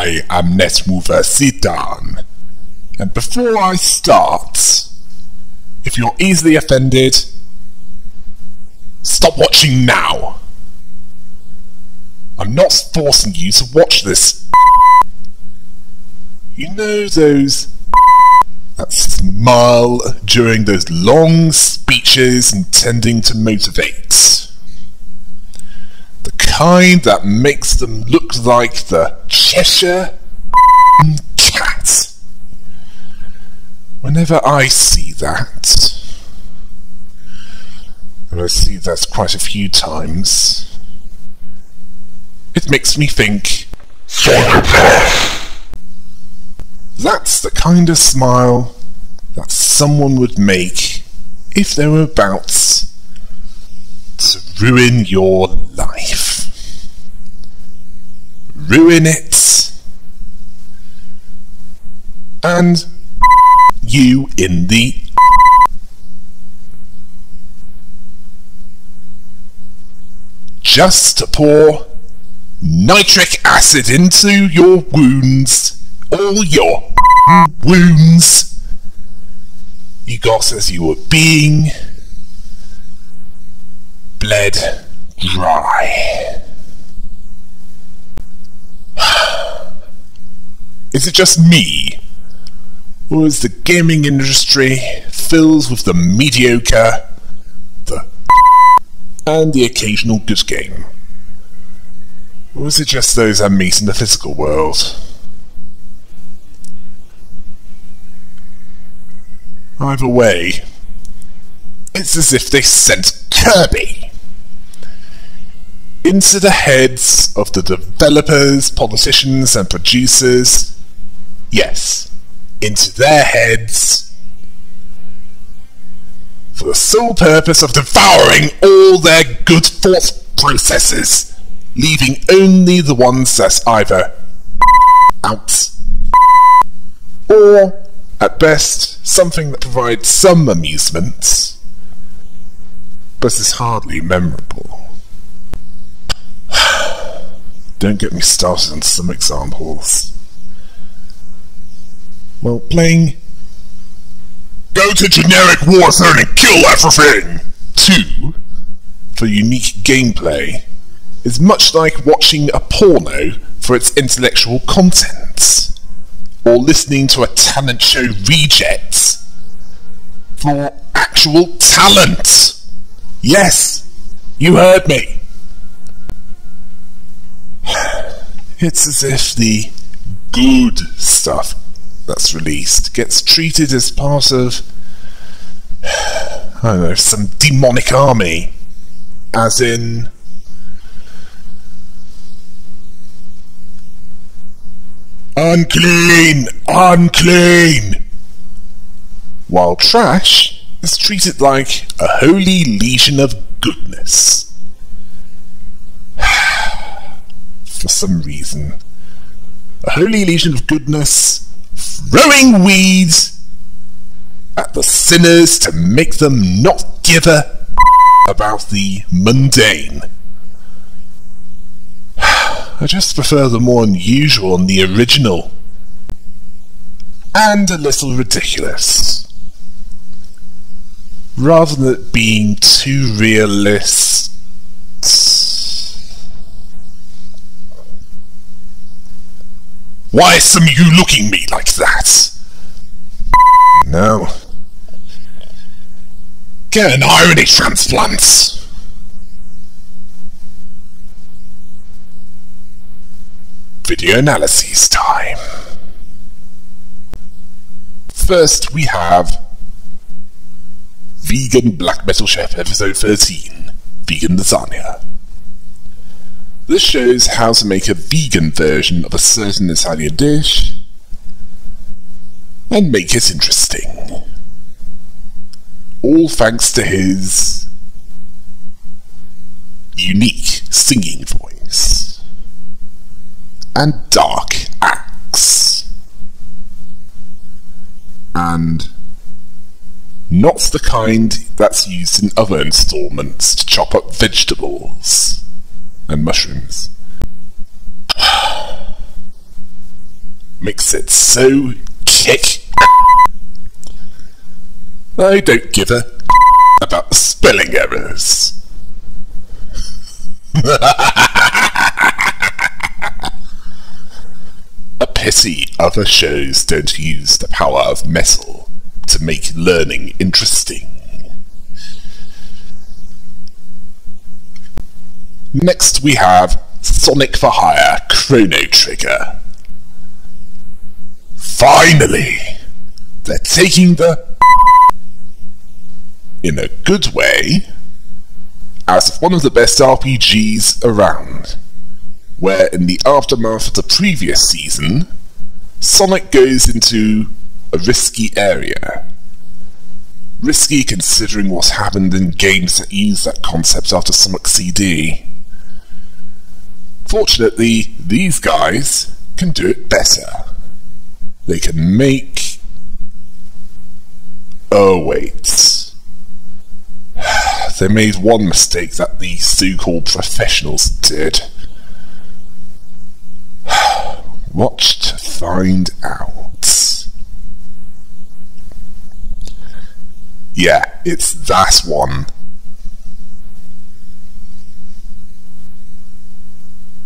I am NetMoverSitan, and before I start, if you're easily offended, stop watching now. I'm not forcing you to watch this. You know those that smile during those long speeches intending to motivate? The kind that makes them look like the Cheshire cat. Whenever I see that, and I see that quite a few times, it makes me think, psychopath! That's the kind of smile that someone would make if they were about to ruin your life. Ruin it, and you in the just to pour nitric acid into your wounds, all your wounds you got as you were being bled dry. Is it just me, or is the gaming industry filled with the mediocre, and the occasional good game? Or is it just those I meet in the physical world? Either way, it's as if they sent Kirby into the heads of the developers, politicians and producers. Yes, into their heads, for the sole purpose of devouring all their good thought processes, leaving only the ones that's either out, or, at best, something that provides some amusement, but is hardly memorable. Don't get me started on some examples. Well, playing Go to generic Warzone and kill everything 2 for unique gameplay is much like watching a porno for its intellectual content, or listening to a talent show reject for actual talent. Yes, you heard me. It's as if the good stuff that's released gets treated as part of, I don't know, some demonic army, as in unclean, unclean, while trash is treated like a holy legion of goodness. For some reason, a holy legion of goodness throwing weeds at the sinners to make them not give a about the mundane. I just prefer the more unusual and the original, and a little ridiculous, rather than it being too realist. Why is some of you looking at me like that? No. Get an irony transplant. Video analysis time. First we have Vegan Black Metal Chef Episode 13, Vegan Lasagna. This shows how to make a vegan version of a certain Italian dish and make it interesting. All thanks to his unique singing voice and dark axe, and not the kind that's used in other installments to chop up vegetables and mushrooms. makes it so kick. I don't give a about the spelling errors. A pity other shows don't use the power of metal to make learning interesting. Next we have Sonic for Hire Chrono Trigger. Finally! They're taking the in a good way out of one of the best RPGs around, where in the aftermath of the previous season, Sonic goes into a risky area. Risky considering what's happened in games that use that concept after Sonic CD. Fortunately, these guys can do it better. They can make... Oh wait. They made one mistake that the so-called professionals did. Watch to find out. Yeah, it's that one.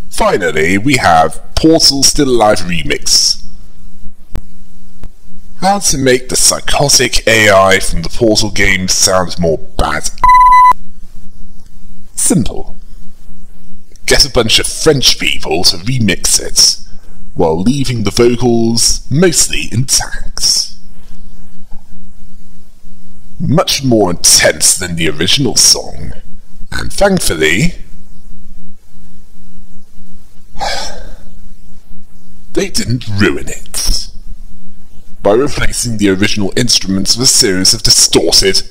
Finally, we have Portal Still Alive Remix. How to make the psychotic AI from the Portal game sound more bad. Simple. Get a bunch of French people to remix it, while leaving the vocals mostly intact. Much more intense than the original song, and thankfully, they didn't ruin it by replacing the original instruments with a series of distorted.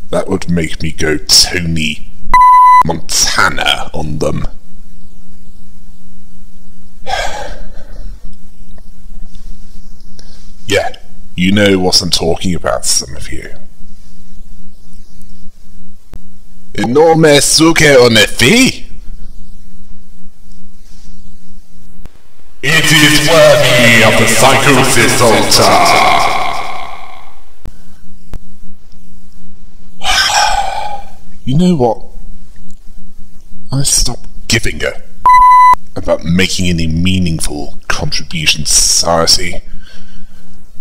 That would make me go Tony Montana on them. Yeah, you know what I'm talking about, some of you. Enorme suke en effet. It is worthy of the Psychosis altar. You know what? I stopped giving a about making any meaningful contribution to society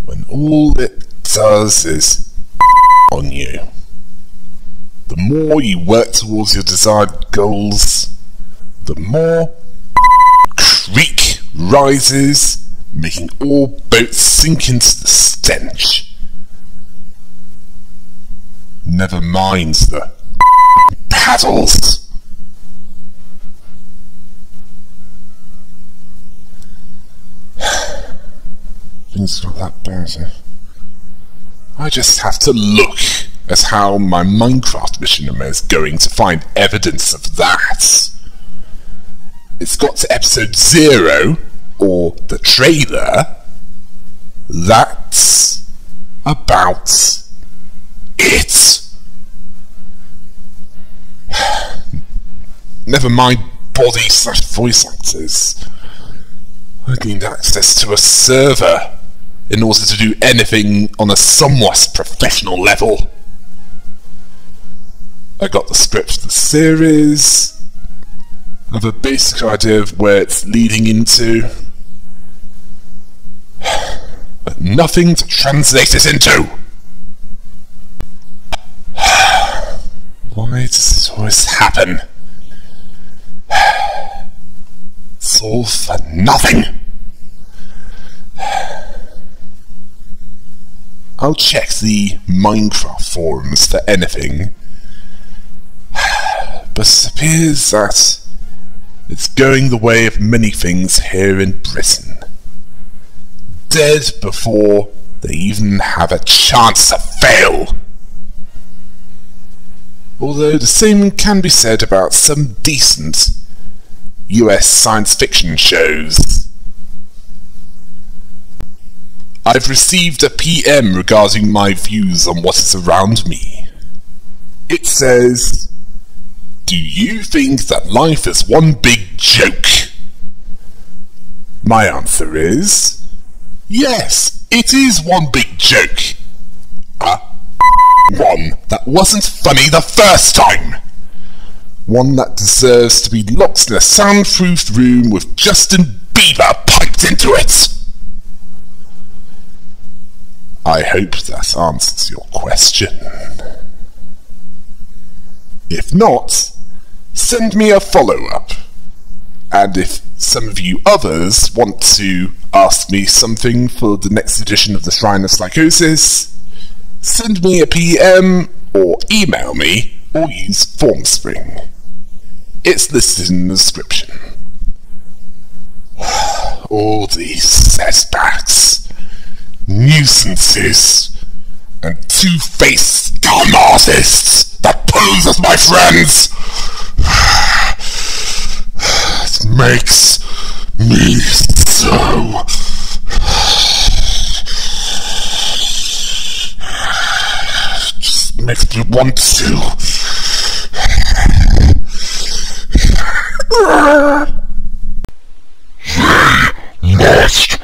when all it does is on you. The more you work towards your desired goals, the more creek rises, making all boats sink into the stench. Never mind the paddles. Things not that bad. I just have to look at how my Minecraft mission is going to find evidence of that. It's got to episode 0, or the trailer. That's about it. Never mind body/voice actors. I need access to a server in order to do anything on a somewhat professional level. I got the script for the series. I have a basic idea of where it's leading into, but nothing to translate it into. Why does this always happen? It's all for nothing. I'll check the Minecraft forums for anything, but it appears that it's going the way of many things here in Britain. Dead before they even have a chance to fail. Although the same can be said about some decent US science fiction shows. I've received a PM regarding my views on what is around me. It says, "Do you think that life is one big joke? My answer is... yes, it is one big joke. One that wasn't funny the first time. One that deserves to be locked in a soundproofed room with Justin Bieber piped into it. I hope that answers your question. If not, send me a follow-up. And if some of you others want to ask me something for the next edition of the Shrine of Psychosis, send me a PM or email me or use FormSpring. It's listed in the description. All these setbacks, nuisances, and two-faced dumb artists that pose as my friends, it makes me so... just makes me want to... they must